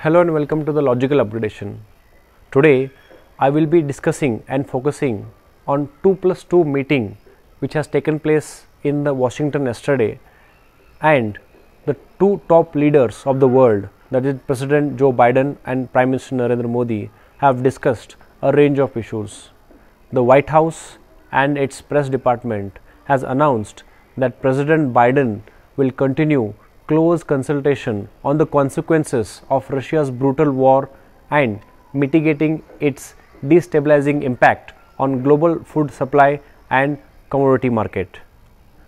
Hello and welcome to the logical upgradation. Today I will be discussing and focusing on 2+2 meeting which has taken place in the Washington yesterday, and the two top leaders of the world, that is President Joe Biden and Prime Minister Narendra Modi, have discussed a range of issues. The White House and its press department has announced that President Biden will continue close consultation on the consequences of Russia's brutal war and mitigating its destabilizing impact on global food supply and commodity market.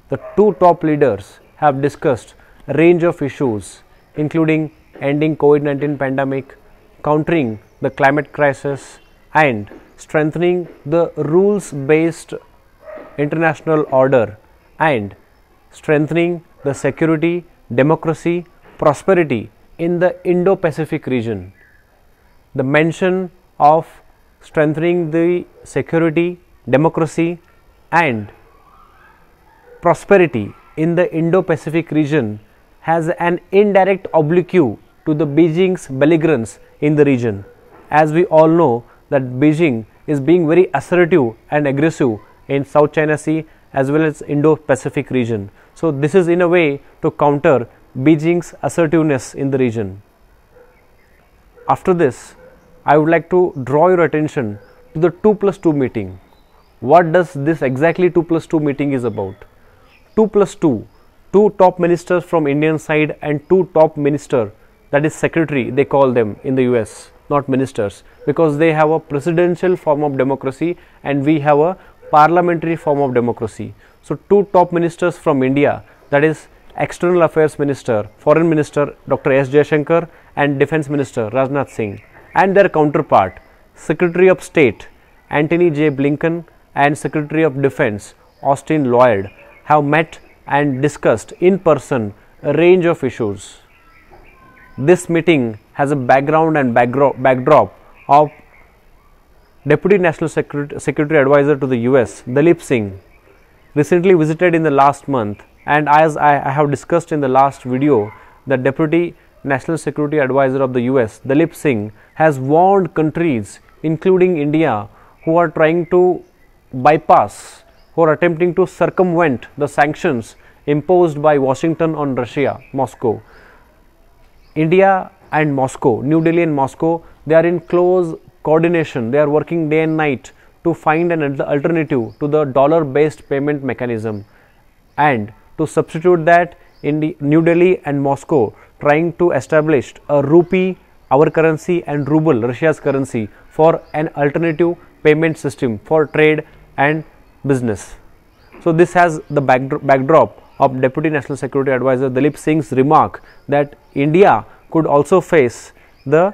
The two top leaders have discussed a range of issues including ending COVID-19 pandemic, countering the climate crisis, and strengthening the rules-based international order and strengthening the security, democracy, prosperity in the Indo-Pacific region. The mention of strengthening the security, democracy and prosperity in the Indo-Pacific region has an indirect oblique to the Beijing's belligerence in the region. As we all know that Beijing is being very assertive and aggressive in South China Sea as well as Indo-Pacific region. So this is in a way to counter Beijing's assertiveness in the region. After this, I would like to draw your attention to the 2+2 meeting. What does this exactly 2+2 meeting is about? 2+2, two top ministers from Indian side and two top minister, that is secretary they call them in the US, not ministers, because they have a presidential form of democracy and we have a parliamentary form of democracy. So two top ministers from India, that is External Affairs Minister, Foreign Minister Dr. S. Jaishankar and Defense Minister Rajnath Singh, and their counterpart Secretary of State Antony J. Blinken and Secretary of Defense Austin Lloyd, have met and discussed in person a range of issues. This meeting has a background and backdrop of Deputy National Security Advisor to the US Dalip Singh recently visited in the last month, and as I have discussed in the last video, the Deputy National Security Advisor of the US Dalip Singh has warned countries including India who are trying to bypass, who are attempting to circumvent the sanctions imposed by Washington on Russia, Moscow. India and Moscow, New Delhi and Moscow, they are in close coordination. They are working day and night to find an alternative to the dollar-based payment mechanism, and to substitute that, in the New Delhi and Moscow trying to establish a rupee, our currency, and ruble, Russia's currency, for an alternative payment system for trade and business. So this has the backdrop of Deputy National Security Advisor Dalip Singh's remark that India could also face the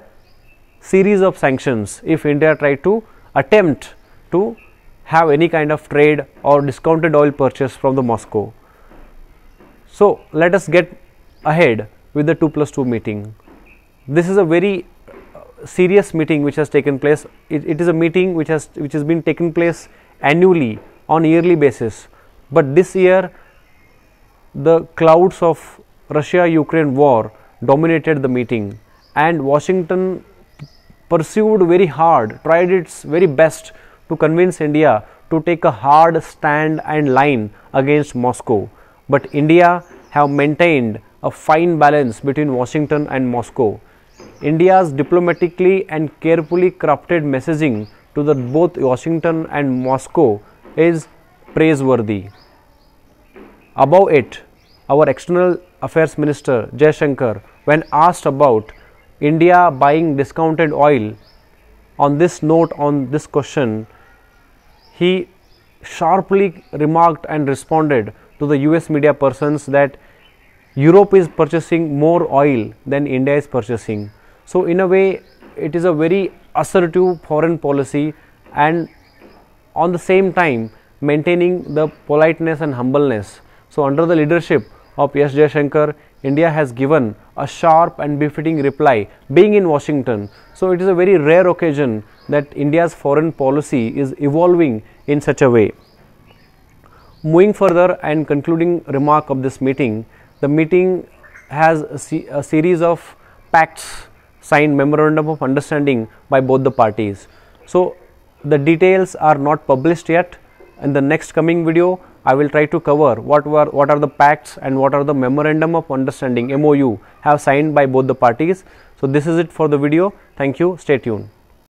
series of sanctions if India tried to attempt to have any kind of trade or discounted oil purchase from the Moscow. So let us get ahead with the 2+2 meeting. This is a very serious meeting which has taken place. It is a meeting which has been taking place annually on yearly basis, but this year the clouds of Russia-Ukraine war dominated the meeting, and Washington pursued very hard, tried its very best to convince India to take a hard stand and line against Moscow. But India have maintained a fine balance between Washington and Moscow. India's diplomatically and carefully crafted messaging to both Washington and Moscow is praiseworthy. Above it, our External Affairs Minister Jaishankar, when asked about India buying discounted oil, on this note, on this question, he sharply remarked and responded to the US media persons that Europe is purchasing more oil than India is purchasing. So in a way, it is a very assertive foreign policy, and on the same time maintaining the politeness and humbleness. So under the leadership of S. Jaishankar, India has given a sharp and befitting reply being in Washington. So it is a very rare occasion that India's foreign policy is evolving in such a way. Moving further and concluding remark of this meeting, the meeting has a series of pacts signed memorandum of understanding by both the parties. So the details are not published yet. In the next coming video, I will try to cover what are the pacts and what are the memorandum of understanding MOU have signed by both the parties. So this is it for the video. Thank you. Stay tuned.